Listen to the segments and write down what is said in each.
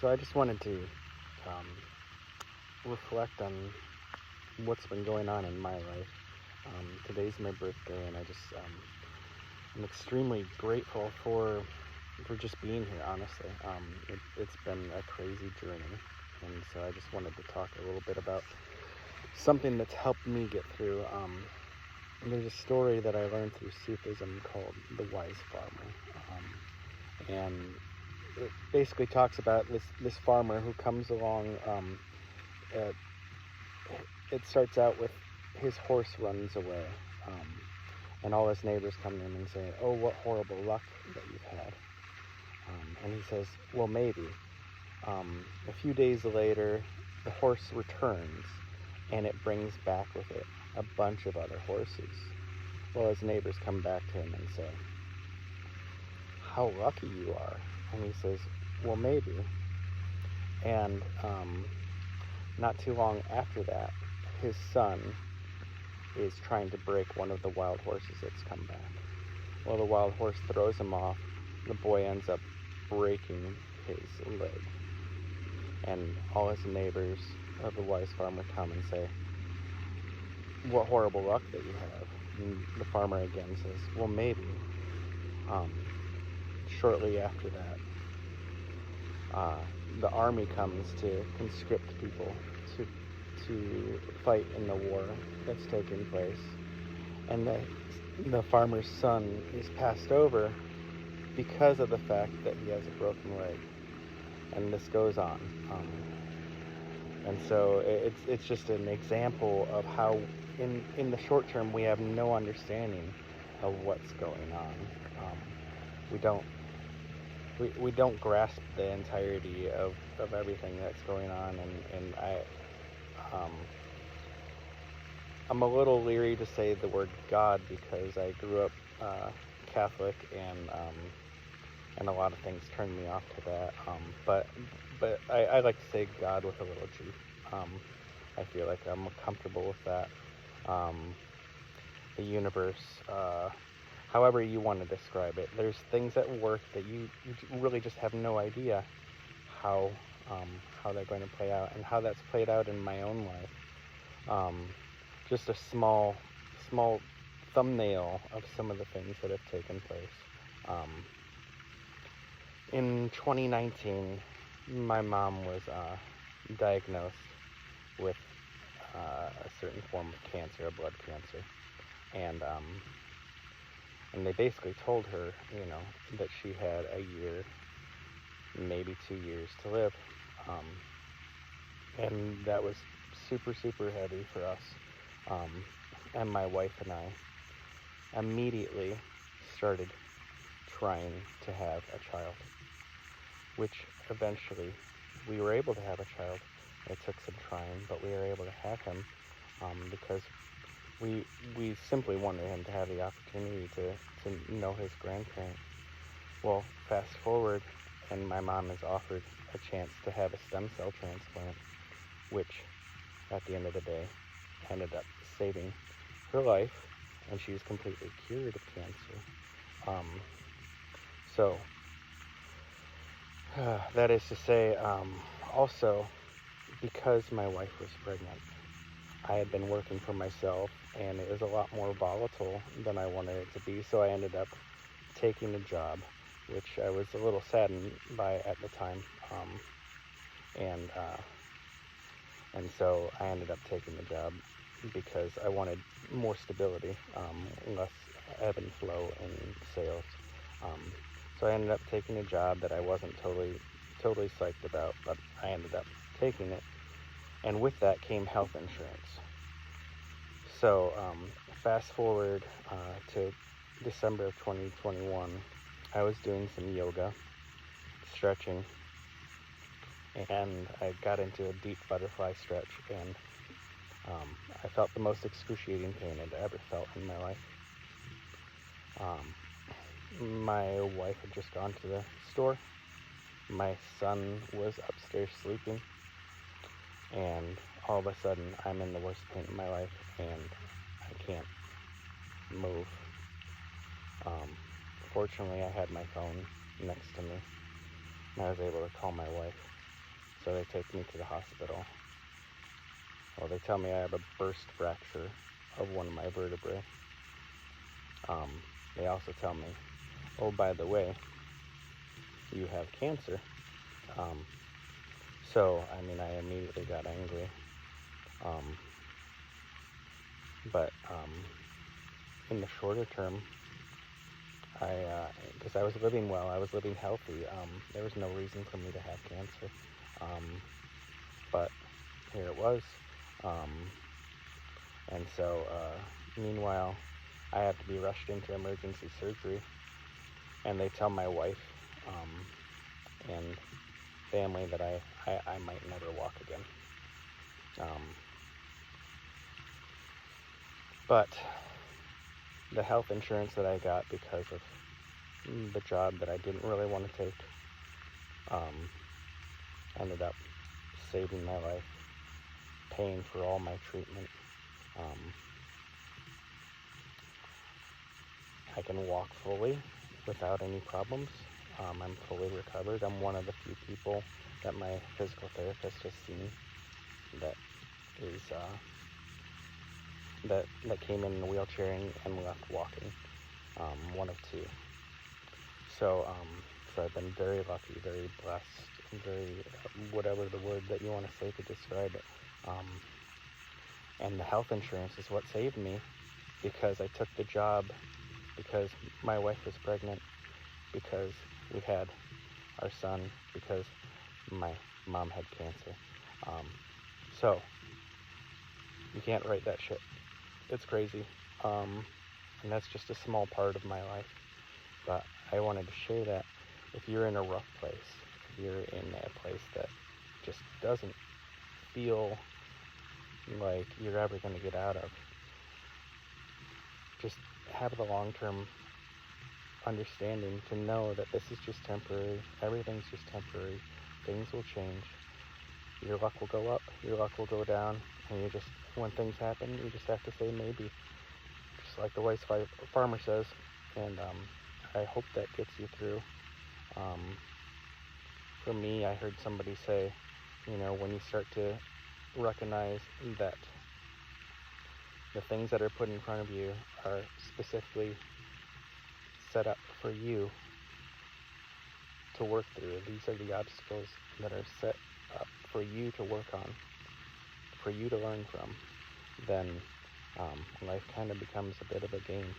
So I just wanted to um, reflect on what's been going on in my life. Today's my birthday, and I'm extremely grateful for just being here. Honestly, it's been a crazy journey, and so I just wanted to talk a little bit about something that's helped me get through. There's a story that I learned through Sufism called the Wise Farmer, and it basically talks about this farmer who comes along. Uh, it starts out with his horse runs away, um, and all his neighbors come in and say, "Oh, what horrible luck that you've had." And he says, "Well, maybe." A few days later, the horse returns, and it brings back with it a bunch of other horses. Well, his neighbors come back to him and say, "How lucky you are." And he says, "Well, maybe." And not too long after that, his son is trying to break one of the wild horses that's come back. Well, the wild horse throws him off. The boy ends up breaking his leg. And all his neighbors of the wise farmer come and say, "What horrible luck that you have." And the farmer again says, "Well, maybe." Um, Shortly after that, uh, the army comes to conscript people to fight in the war that's taking place, and the farmer's son is passed over because of the fact that he has a broken leg, and this goes on. And so it's just an example of how in the short term we have no understanding of what's going on. We don't we don't grasp the entirety of everything that's going on, and um, I'm a little leery to say the word God because I grew up Catholic, and a lot of things turned me off to that. But I like to say God with a little G. Um, I feel like I'm comfortable with that. Um, the universe, however you want to describe it. There's things at work that you really just have no idea how um, how they're going to play out, and how that's played out in my own life. Just a small thumbnail of some of the things that have taken place. Um, in 2019, my mom was diagnosed with a certain form of cancer, a blood cancer, and they basically told her, that she had a year, maybe 2 years to live, um, and that was super super heavy for us. Um, and my wife and I immediately started trying to have a child, which eventually we were able to have a child. It took some trying, but we were able to have him because we simply wanted him to have the opportunity to know his grandparents. Well, fast forward, and my mom is offered a chance to have a stem cell transplant, which at the end of the day ended up saving her life, and she's completely cured of cancer. Um, so that is to say, also, because my wife was pregnant, I had been working for myself, and it was a lot more volatile than I wanted it to be, so I ended up taking a job, which I was a little saddened by at the time, and so I ended up taking the job because I wanted more stability, less ebb and flow in sales. Um, so I ended up taking a job that I wasn't totally psyched about, but I ended up taking it, and with that came health insurance. So fast forward to December of 2021, I was doing some yoga, stretching, and I got into a deep butterfly stretch, and I felt the most excruciating pain I'd ever felt in my life. My wife had just gone to the store. My son was upstairs sleeping, and all of a sudden I'm in the worst pain of my life, and I can't move. Fortunately, I had my phone next to me, and I was able to call my wife. So they take me to the hospital. Well, they tell me I have a burst fracture of one of my vertebrae. They also tell me, oh, by the way, you have cancer. So, I mean, I immediately got angry. But in the shorter term, because I was living well, I was living healthy. There was no reason for me to have cancer. But here it was. And so, meanwhile, I had to be rushed into emergency surgery. And they tell my wife and family that I might never walk again. But the health insurance that I got because of the job that I didn't really want to take ended up saving my life, paying for all my treatment. I can walk fully without any problems. I'm fully recovered. I'm one of the few people that my physical therapist has seen that is that came in a wheelchair and left walking. One of two. So I've been very lucky, very blessed, very whatever the word that you want to say to describe it. And the health insurance is what saved me, because I took the job, because my wife was pregnant, because we had our son, because my mom had cancer. So you can't write that shit. It's crazy. And that's just a small part of my life. But I wanted to share that if you're in a rough place, if you're in a place that just doesn't feel like you're ever going to get out of, just have the long-term understanding to know that this is just temporary. Everything's just temporary. Things will change. Your luck will go up, your luck will go down, and you just, when things happen, you just have to say maybe, just like the wise farmer says. And I hope that gets you through. For me, I heard somebody say, when you start to recognize that the things that are put in front of you are specifically set up for you to work through. These are the obstacles that are set up for you to work on, for you to learn from. Then life kind of becomes a bit of a game.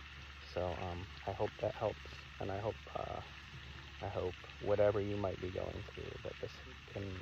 So I hope that helps, and I hope whatever you might be going through, that this can